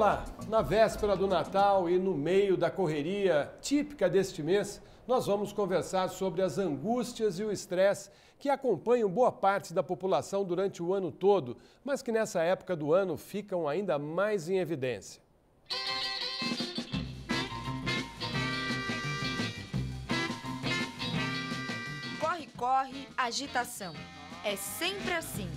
Olá! Na véspera do Natal e no meio da correria típica deste mês, nós vamos conversar sobre as angústias e o estresse que acompanham boa parte da população durante o ano todo, mas que nessa época do ano ficam ainda mais em evidência. Corre, corre, agitação. É sempre assim.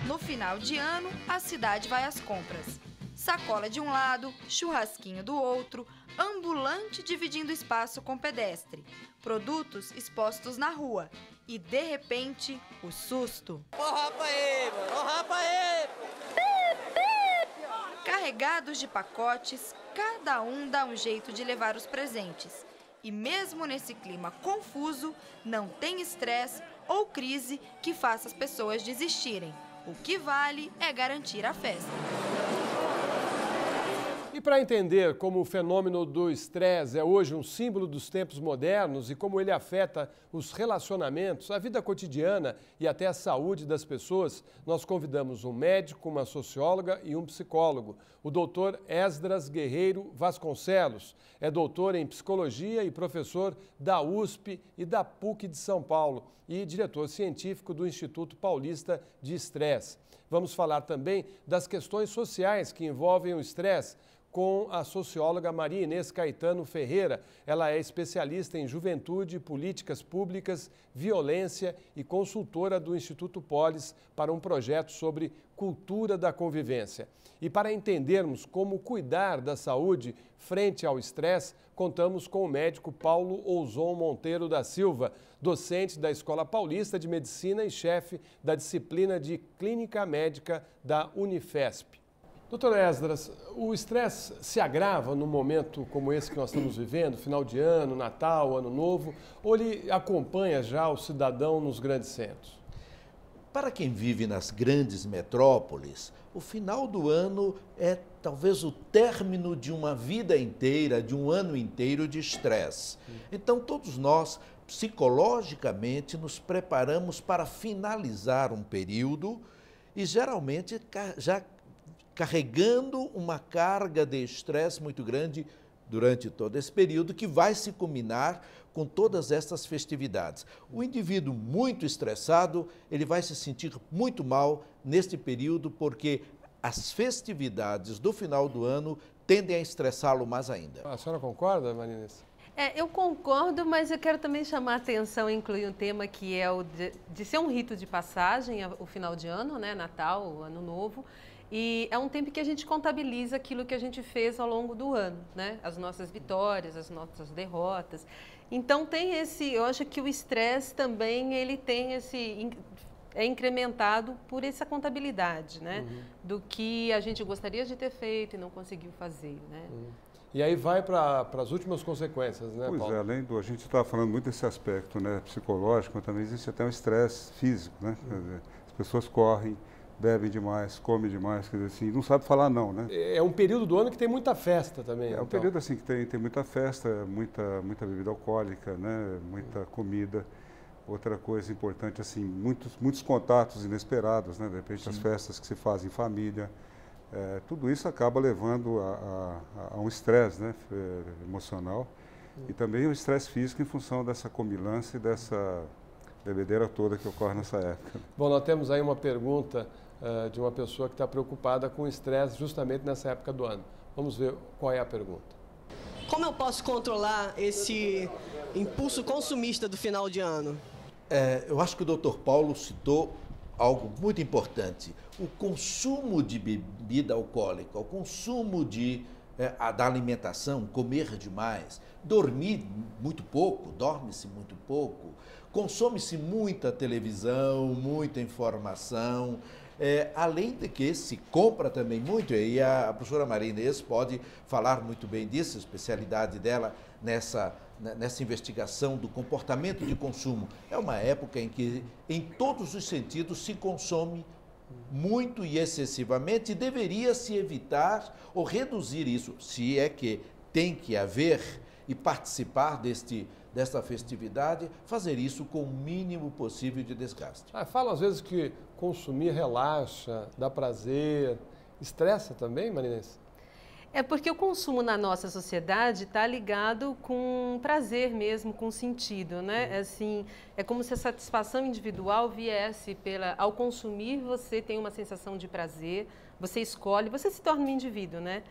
No final de ano, a cidade vai às compras. Sacola de um lado, churrasquinho do outro, ambulante dividindo espaço com pedestre, produtos expostos na rua e, de repente, o susto. Ó rapa aí, mano, ó rapa aí! Carregados de pacotes, cada um dá um jeito de levar os presentes. E mesmo nesse clima confuso, não tem estresse ou crise que faça as pessoas desistirem. O que vale é garantir a festa. E para entender como o fenômeno do estresse é hoje um símbolo dos tempos modernos e como ele afeta os relacionamentos, a vida cotidiana e até a saúde das pessoas, nós convidamos um médico, uma socióloga e um psicólogo. O doutor Esdras Guerreiro Vasconcelos é doutor em psicologia e professor da USP e da PUC de São Paulo e diretor científico do Instituto Paulista de Estresse. Vamos falar também das questões sociais que envolvem o estresse com a socióloga Maria Inês Caetano Ferreira. Ela é especialista em juventude, políticas públicas, violência e consultora do Instituto Polis para um projeto sobre cultura da convivência. E para entendermos como cuidar da saúde frente ao estresse, contamos com o médico Paulo Ouzon Monteiro da Silva, docente da Escola Paulista de Medicina e chefe da disciplina de Clínica Médica da Unifesp. Doutor Esdras, o estresse se agrava num momento como esse que nós estamos vivendo, final de ano, Natal, Ano Novo, ou ele acompanha já o cidadão nos grandes centros? Para quem vive nas grandes metrópoles, o final do ano é talvez o término de uma vida inteira, de um ano inteiro de estresse. Então, todos nós, psicologicamente, nos preparamos para finalizar um período e, geralmente, já carregando uma carga de estresse muito grande durante todo esse período, que vai se combinar com todas essas festividades. O indivíduo muito estressado, ele vai se sentir muito mal neste período, porque as festividades do final do ano tendem a estressá-lo mais ainda. A senhora concorda, Maria Inês? Eu concordo, mas eu quero também chamar a atenção e incluir um tema que é o de ser um rito de passagem, o final de ano, né, Natal, o Ano Novo. E é um tempo que a gente contabiliza aquilo que a gente fez ao longo do ano, né? As nossas vitórias, as nossas derrotas. Então tem eu acho que o estresse também, ele tem é incrementado por essa contabilidade, né? Do que a gente gostaria de ter feito e não conseguiu fazer, né? E aí vai para as últimas consequências, né, Paulo? Pois é, além do... A gente está falando muito desse aspecto, né, psicológico, mas também existe até um estresse físico, né? Quer dizer, as pessoas correm, bebem demais, comem demais, quer dizer assim, não sabe falar não, né? É um período do ano que tem muita festa também. É um período assim que tem muita festa, muita bebida alcoólica, né? Muita comida. Outra coisa importante, assim, muitos contatos inesperados, né? De repente, as festas que se fazem em família. Tudo isso acaba levando a um estresse, né? Emocional. E também o estresse físico em função dessa comilança e dessa bebedeira toda que ocorre nessa época. Bom, nós temos aí uma pergunta de uma pessoa que está preocupada com o estresse justamente nessa época do ano. Vamos ver qual é a pergunta. Como eu posso controlar esse impulso consumista do final de ano? Eu acho que o Dr. Paulo citou algo muito importante. O consumo de bebida alcoólica, o consumo da alimentação, comer demais, dormir muito pouco, dorme-se muito pouco, consome-se muita televisão, muita informação, além de que se compra também muito, e a professora Maria Inês pode falar muito bem disso, a especialidade dela nessa investigação do comportamento de consumo. É uma época em que, em todos os sentidos, se consome muito e excessivamente, e deveria se evitar ou reduzir isso, se é que tem que haver e participar desta festividade, fazer isso com o mínimo possível de desgaste. Falam às vezes que consumir relaxa, dá prazer, estressa também, Marinês? É porque o consumo na nossa sociedade está ligado com prazer mesmo, com sentido, né? Assim, é como se a satisfação individual viesse ao consumir, você tem uma sensação de prazer, você escolhe, você se torna um indivíduo, né?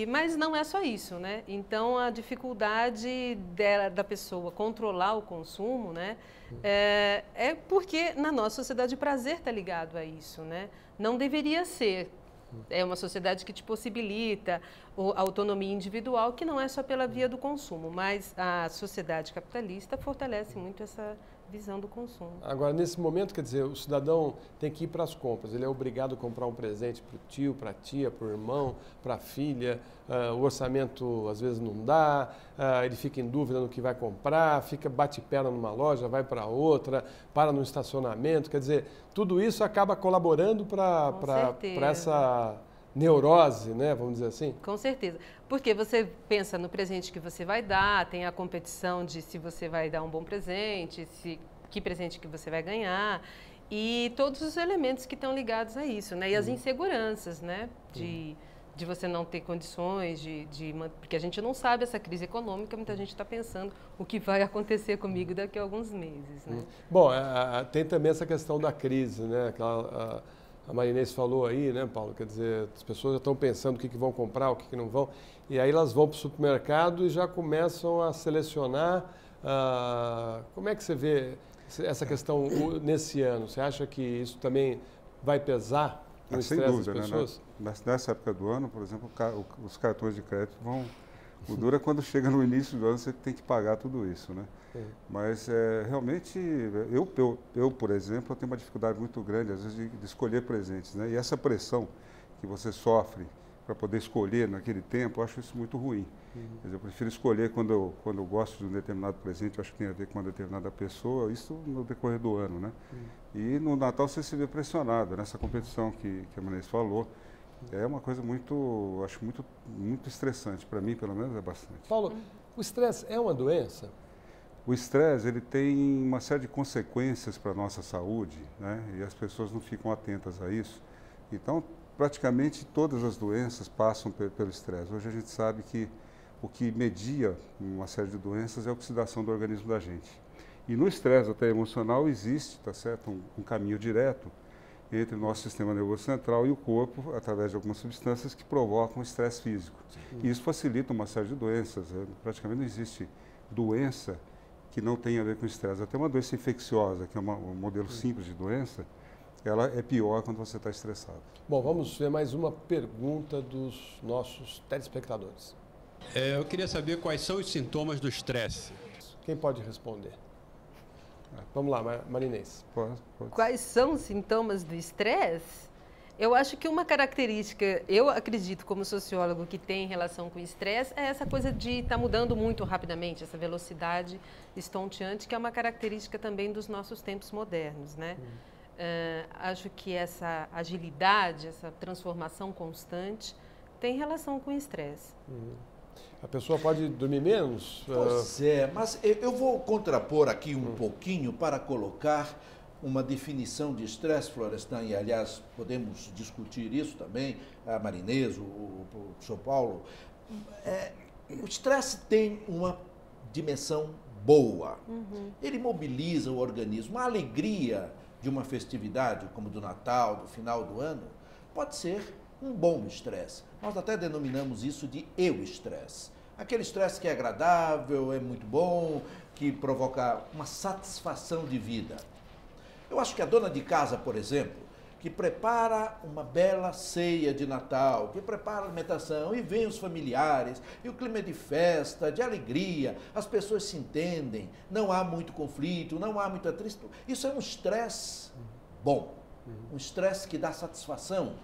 Mas não é só isso, né? Então, a dificuldade da pessoa controlar o consumo, né? É porque na nossa sociedade o prazer está ligado a isso, né? Não deveria ser. É uma sociedade que te possibilita a autonomia individual, que não é só pela via do consumo, mas a sociedade capitalista fortalece muito essa visão do consumo. Agora, nesse momento, quer dizer, o cidadão tem que ir para as compras, ele é obrigado a comprar um presente para o tio, para a tia, para o irmão, para a filha, o orçamento às vezes não dá, ele fica em dúvida no que vai comprar, bate perna numa loja, vai para outra, para no estacionamento, quer dizer, tudo isso acaba colaborando para essa neurose, né, vamos dizer assim? Com certeza, porque você pensa no presente que você vai dar, tem a competição de se você vai dar um bom presente, que presente que você vai ganhar, e todos os elementos que estão ligados a isso, né, e as inseguranças, né, de você não ter condições, porque a gente não sabe essa crise econômica, muita gente está pensando o que vai acontecer comigo daqui a alguns meses, né. Bom, tem também essa questão da crise, né, a Marinês falou aí, né, Paulo? Quer dizer, as pessoas já estão pensando o que vão comprar, o que não vão, e aí elas vão para o supermercado e já começam a selecionar. Como é que você vê essa questão nesse ano? Você acha que isso também vai pesar no estresse das pessoas? Né? Nessa época do ano, por exemplo, os cartões de crédito vão... O duro é quando chega no início do ano, você tem que pagar tudo isso, né? Mas realmente, eu, por exemplo, eu tenho uma dificuldade muito grande, às vezes, de escolher presentes, né? E essa pressão que você sofre para poder escolher naquele tempo, eu acho isso muito ruim. Quer dizer, eu prefiro escolher quando eu gosto de um determinado presente, eu acho que tem a ver com uma determinada pessoa, isso no decorrer do ano, né? E no Natal você se vê pressionado, nessa competição que a Marinês falou. É uma coisa acho muito estressante, para mim pelo menos é bastante. Paulo, o estresse é uma doença? O estresse, ele tem uma série de consequências para a nossa saúde, né? E as pessoas não ficam atentas a isso. Então, praticamente todas as doenças passam pelo estresse. Hoje a gente sabe que o que media uma série de doenças é a oxidação do organismo da gente. E no estresse até emocional existe, tá certo, um caminho direto entre o nosso sistema nervoso central e o corpo, através de algumas substâncias que provocam estresse físico. E isso facilita uma série de doenças. Praticamente não existe doença que não tenha a ver com estresse. Até uma doença infecciosa, que é um modelo simples de doença, ela é pior quando você está estressado. Bom, vamos ver mais uma pergunta dos nossos telespectadores. Eu queria saber quais são os sintomas do estresse. Quem pode responder? Vamos lá, Marinês. Pode. Quais são os sintomas do estresse? Eu acho que uma característica, eu acredito como sociólogo que tem relação com o estresse, é essa coisa de estar mudando muito rapidamente, essa velocidade estonteante, que é uma característica também dos nossos tempos modernos, né? Acho que essa agilidade, essa transformação constante tem relação com o estresse. A pessoa pode dormir menos? Pois mas eu vou contrapor aqui um pouquinho para colocar uma definição de estresse, Florestan, e aliás podemos discutir isso também, a Marinês, o professor Paulo. O estresse tem uma dimensão boa. Ele mobiliza o organismo. A alegria de uma festividade, como do Natal, do final do ano, pode ser um bom estresse. Nós até denominamos isso de eu-estresse. Aquele estresse que é agradável, é muito bom, que provoca uma satisfação de vida. Eu acho que a dona de casa, por exemplo, que prepara uma bela ceia de Natal, que prepara a alimentação, e vem os familiares, e o clima é de festa, de alegria, as pessoas se entendem, não há muito conflito, não há muita tristeza. Isso é um estresse bom, um estresse que dá satisfação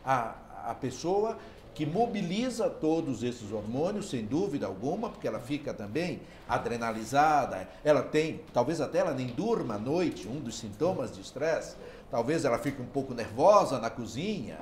à pessoa, que mobiliza todos esses hormônios, sem dúvida alguma, porque ela fica também adrenalizada, ela tem, talvez até ela nem durma à noite, um dos sintomas de estresse, talvez ela fique um pouco nervosa na cozinha,